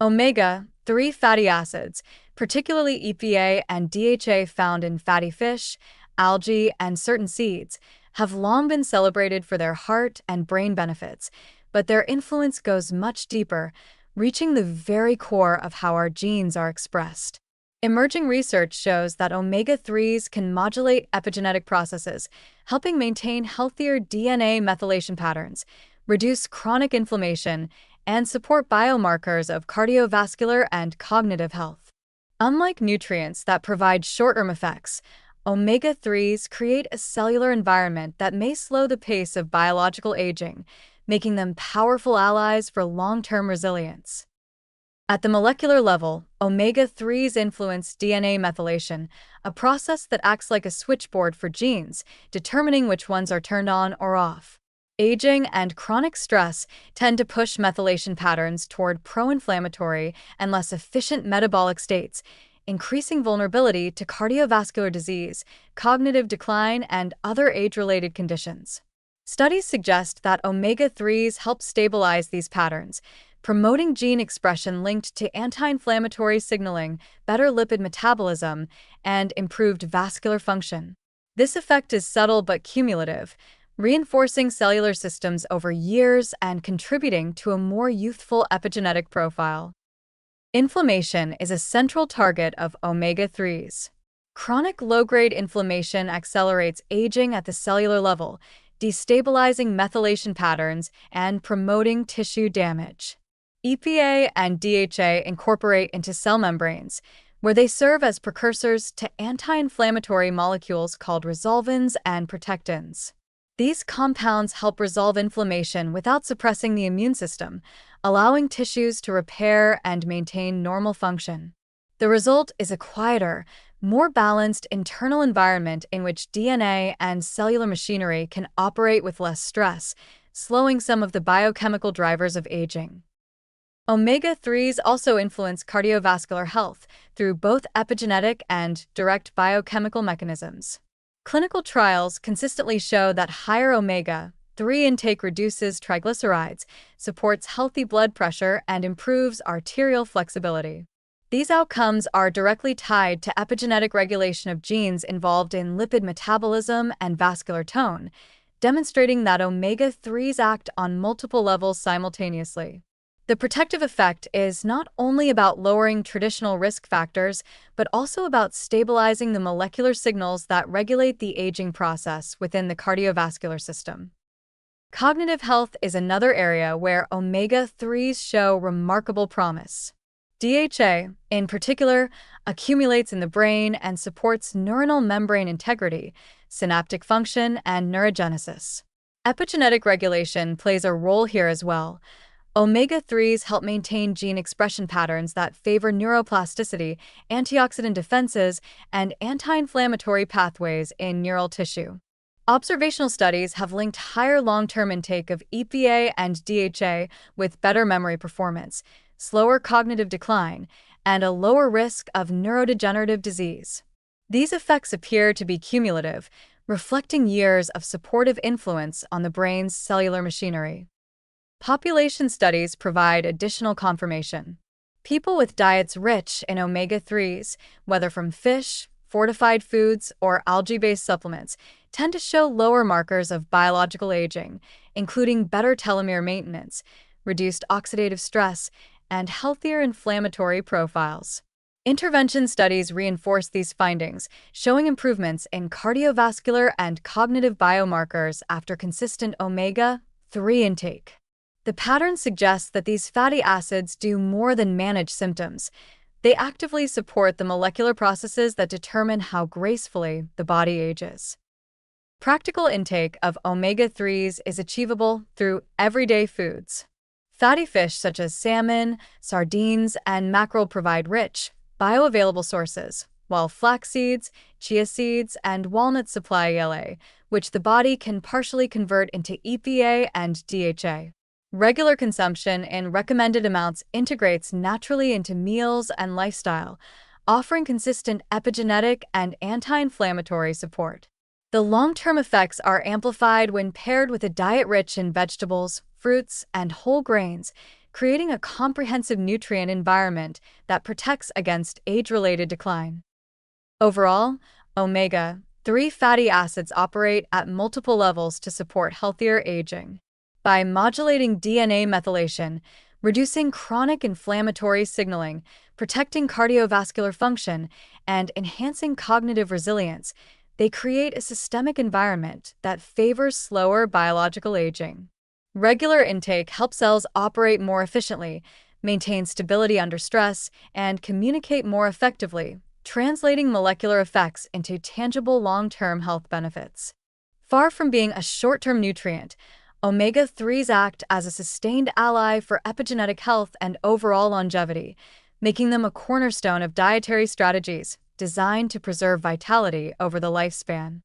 Omega-3 fatty acids, particularly EPA and DHA found in fatty fish, algae, and certain seeds, have long been celebrated for their heart and brain benefits, but their influence goes much deeper, reaching the very core of how our genes are expressed. Emerging research shows that omega-3s can modulate epigenetic processes, helping maintain healthier DNA methylation patterns, reduce chronic inflammation, and support biomarkers of cardiovascular and cognitive health. Unlike nutrients that provide short-term effects, omega-3s create a cellular environment that may slow the pace of biological aging, making them powerful allies for long-term resilience. At the molecular level, omega-3s influence DNA methylation, a process that acts like a switchboard for genes, determining which ones are turned on or off. Aging and chronic stress tend to push methylation patterns toward pro-inflammatory and less efficient metabolic states, increasing vulnerability to cardiovascular disease, cognitive decline, and other age-related conditions. Studies suggest that omega-3s help stabilize these patterns, promoting gene expression linked to anti-inflammatory signaling, better lipid metabolism, and improved vascular function. This effect is subtle but cumulative, reinforcing cellular systems over years and contributing to a more youthful epigenetic profile. Inflammation is a central target of omega-3s. Chronic low-grade inflammation accelerates aging at the cellular level, destabilizing methylation patterns and promoting tissue damage. EPA and DHA incorporate into cell membranes, where they serve as precursors to anti-inflammatory molecules called resolvins and protectins. These compounds help resolve inflammation without suppressing the immune system, allowing tissues to repair and maintain normal function. The result is a quieter, more balanced internal environment in which DNA and cellular machinery can operate with less stress, slowing some of the biochemical drivers of aging. Omega-3s also influence cardiovascular health through both epigenetic and direct biochemical mechanisms. Clinical trials consistently show that higher omega-3 intake reduces triglycerides, supports healthy blood pressure, and improves arterial flexibility. These outcomes are directly tied to epigenetic regulation of genes involved in lipid metabolism and vascular tone, demonstrating that omega-3s act on multiple levels simultaneously. The protective effect is not only about lowering traditional risk factors, but also about stabilizing the molecular signals that regulate the aging process within the cardiovascular system. Cognitive health is another area where omega-3s show remarkable promise. DHA, in particular, accumulates in the brain and supports neuronal membrane integrity, synaptic function, and neurogenesis. Epigenetic regulation plays a role here as well. Omega-3s help maintain gene expression patterns that favor neuroplasticity, antioxidant defenses, and anti-inflammatory pathways in neural tissue. Observational studies have linked higher long-term intake of EPA and DHA with better memory performance, slower cognitive decline, and a lower risk of neurodegenerative disease. These effects appear to be cumulative, reflecting years of supportive influence on the brain's cellular machinery. Population studies provide additional confirmation. People with diets rich in omega-3s, whether from fish, fortified foods, or algae-based supplements, tend to show lower markers of biological aging, including better telomere maintenance, reduced oxidative stress, and healthier inflammatory profiles. Intervention studies reinforce these findings, showing improvements in cardiovascular and cognitive biomarkers after consistent omega-3 intake. The pattern suggests that these fatty acids do more than manage symptoms. They actively support the molecular processes that determine how gracefully the body ages. Practical intake of omega-3s is achievable through everyday foods. Fatty fish such as salmon, sardines, and mackerel provide rich, bioavailable sources, while flax seeds, chia seeds, and walnuts supply ELA, which the body can partially convert into EPA and DHA. Regular consumption in recommended amounts integrates naturally into meals and lifestyle, offering consistent epigenetic and anti-inflammatory support. The long-term effects are amplified when paired with a diet rich in vegetables, fruits, and whole grains, creating a comprehensive nutrient environment that protects against age-related decline. Overall, omega-3 fatty acids operate at multiple levels to support healthier aging. By modulating DNA methylation, reducing chronic inflammatory signaling, protecting cardiovascular function, and enhancing cognitive resilience, they create a systemic environment that favors slower biological aging. Regular intake helps cells operate more efficiently, maintain stability under stress, and communicate more effectively, translating molecular effects into tangible long-term health benefits. Far from being a short-term nutrient, omega-3s act as a sustained ally for epigenetic health and overall longevity, making them a cornerstone of dietary strategies designed to preserve vitality over the lifespan.